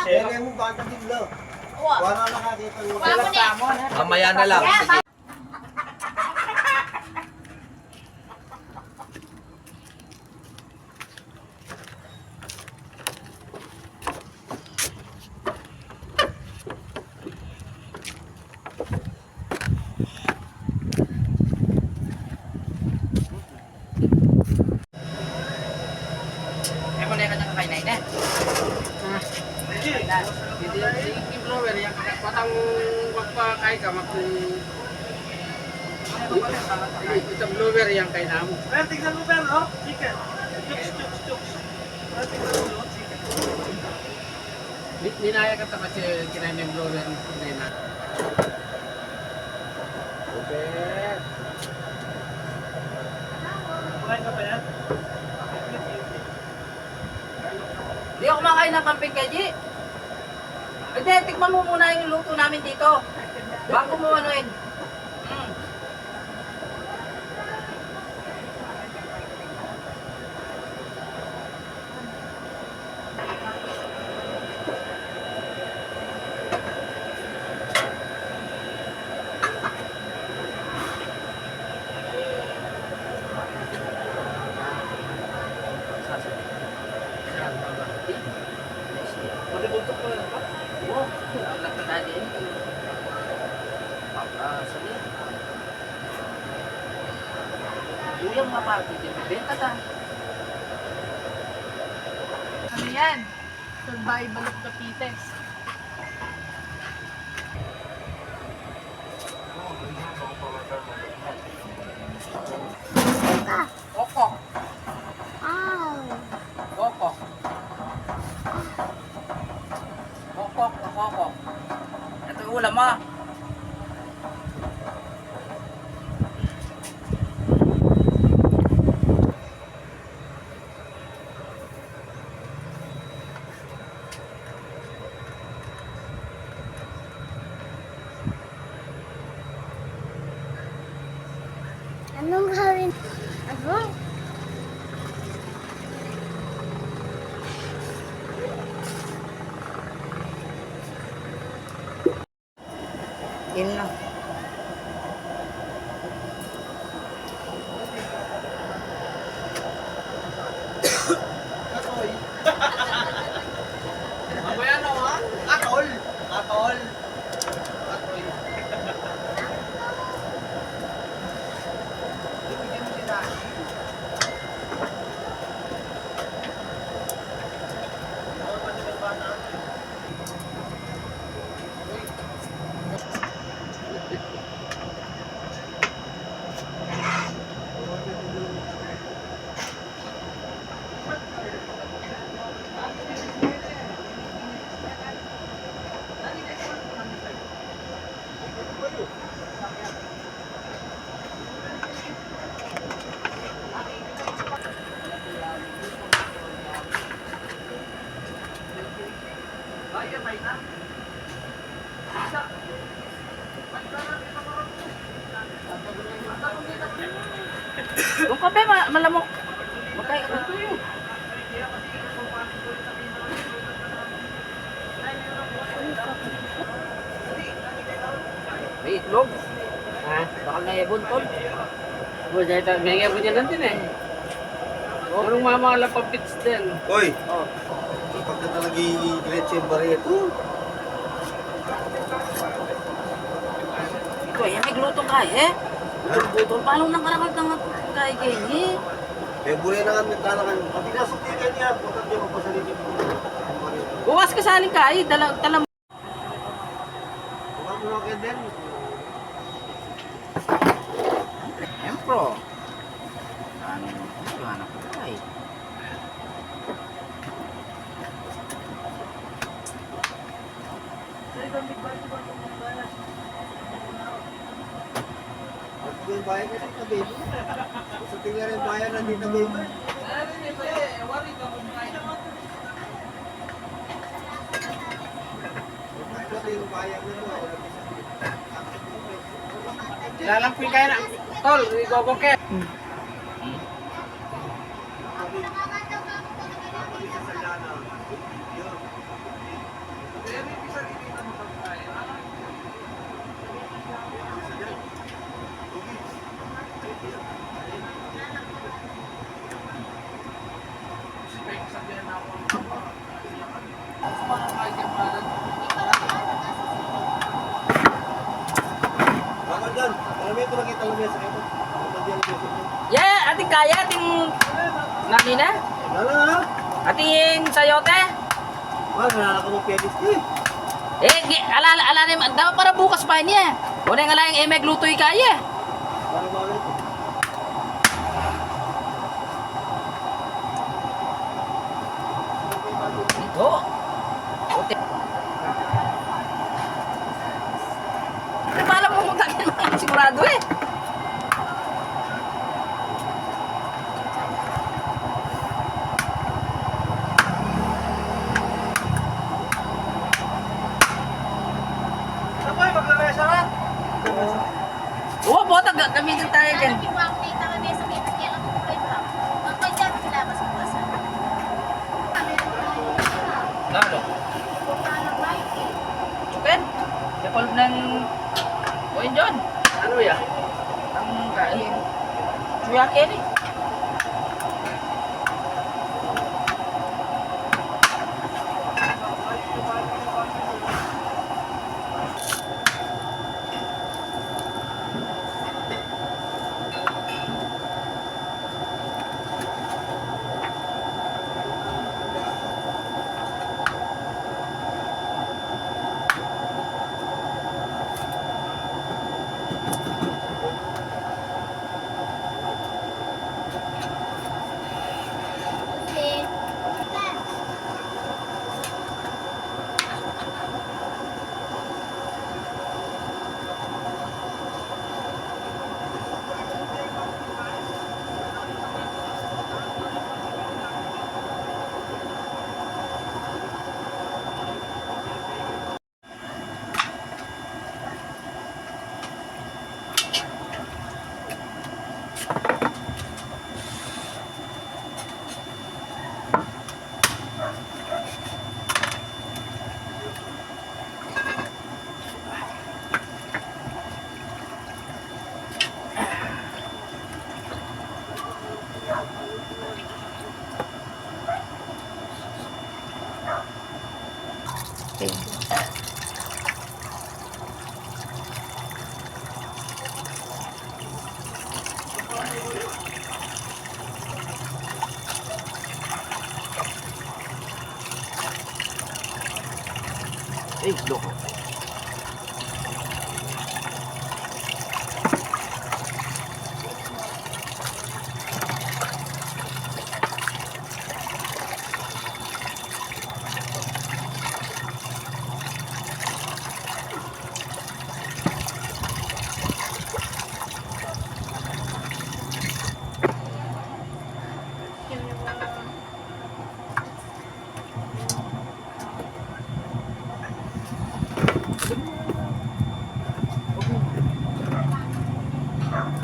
Lagay mo bata din lo. Wala nakakita mo. Mamaya na lang. Sige. Mo na yung kanyang kakainay na. Hindi yung blower, yung patang magpakay ka, isang blower yung kay namo. Pero tignan mo pero, no? Chicken. Chuks. Pero tignan mo, no? Chicken. Ninaya ka ta kasi kinain yung blower na. Okay. Kumain ka ba yan? Hindi ako kumakain ng camping kay G. Hindi, tikman mo muna yung luto namin dito. Bago mo anuin. Matibuntok ko yan. Oo, ang laki na din. Sabi. Uyang mapagod din. Benta ta. Ano yan? Survival of the fittest. Koko. Koko. Koko. Ito yung ulam mo. Anong gawin? Ano? Yun lang. Mamaya na ha? Atol. Yung kape, malamok. Magkaya ka ito yun. May itlog. Ha? Bakal na ibon, tol. May nga po dyan din eh. Anong mamala pa pits din? Hoy, Oh. kapag ka talaga i-diretso yung barito. Ito, yan may glutong kaya eh. Butol, paano nang karakal ng kaya ganyan eh? Eh, buhay na kami talakan. Pati nasutikan niya, bukat niya magpasalitin mo. Bukas ka sa aling kaya, tala mo. Bukat mo na kayo din. Empro. Ano anak ko kaya? At yung bayan kasi na baby. Sa tingnan yung bayan na dito baby. Pati yung bayan na wala. Lalampuin kayo na. Tol, igogoke. Yeah, ating kaya, ating nani na? Ating sayote? Ala naman, dapat para bukas pa niya. Wala nga lang yung maglutoy kaya. Ito. Paano mo mutangin mga sigurado eh? Sabay, maglamesa ka. Oo, bota, gamitin tayo dyan. Lalo. Chuken, kapal ng... Buhin dyan. Ano yan? Ang kain. Chuyakin eh. Eh, loko.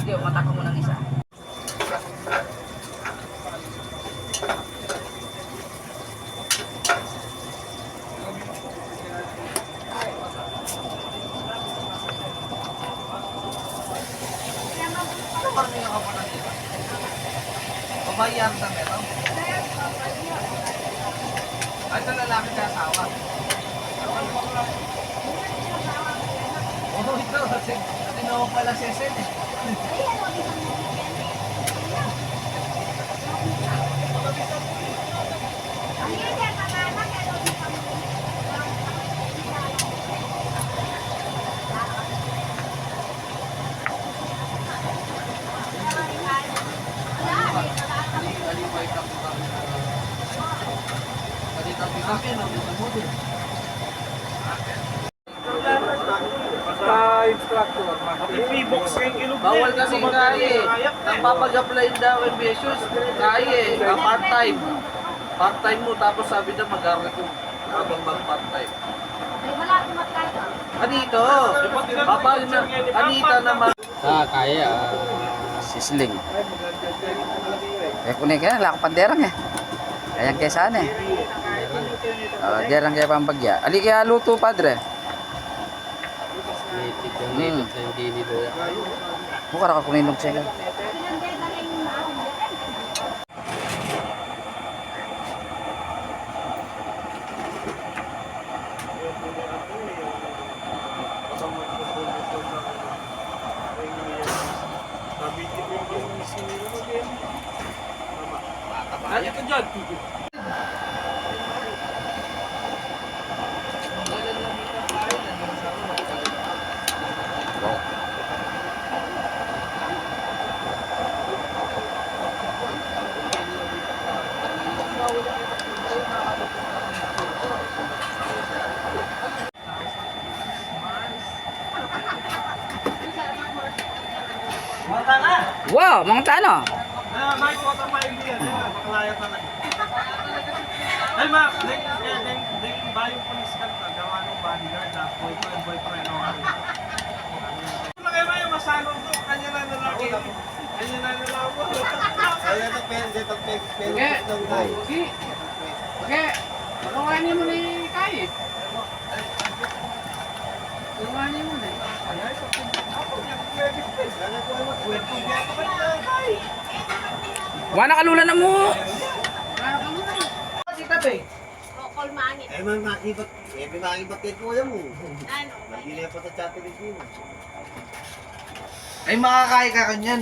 Sige, matak mo ng isa. Babayan sa meron. Ay, ito lalaki sa asawa. Oo, ito. Tinawag pala si Sen eh. Ipi-box kayong ilog na. Bawal kasi kaya eh. Napapag-apply daw yung besos. Kaya eh. Part-time. Part-time mo tapos sabi na mag-recoup habang mag-part-time. Anito. Papag na. Anita naman. Kaya. Sisling. Kunin ka na, wala akong panderang eh. Ayan kaya saan eh. Derang kaya pambagya. Ali kaya luto, padre. Native na yung dini doon. Buka na ka kunin ng sila. agad. Dalan lang ito kain, nandun sa ako. Mata na! Wow, mga tano. Bakit ko ito paibigyan? Makalaya ka na. Ay, ma, ding bayong polis ka na. Gawa ng bodyguard na. Boyfriend, okay. Ano kayo ba yung masalong to? Kanya na lalaki. Kanya na lalaki. Sige. Sige. Sige. Pagawain mo na yung kaya. Pagawain mo na. Wala kalula na mo. Rokol mangit. may makibat kay kuya mo. Ano? Magili pa sa chat ni Gino. Ay makakain ka kanyan,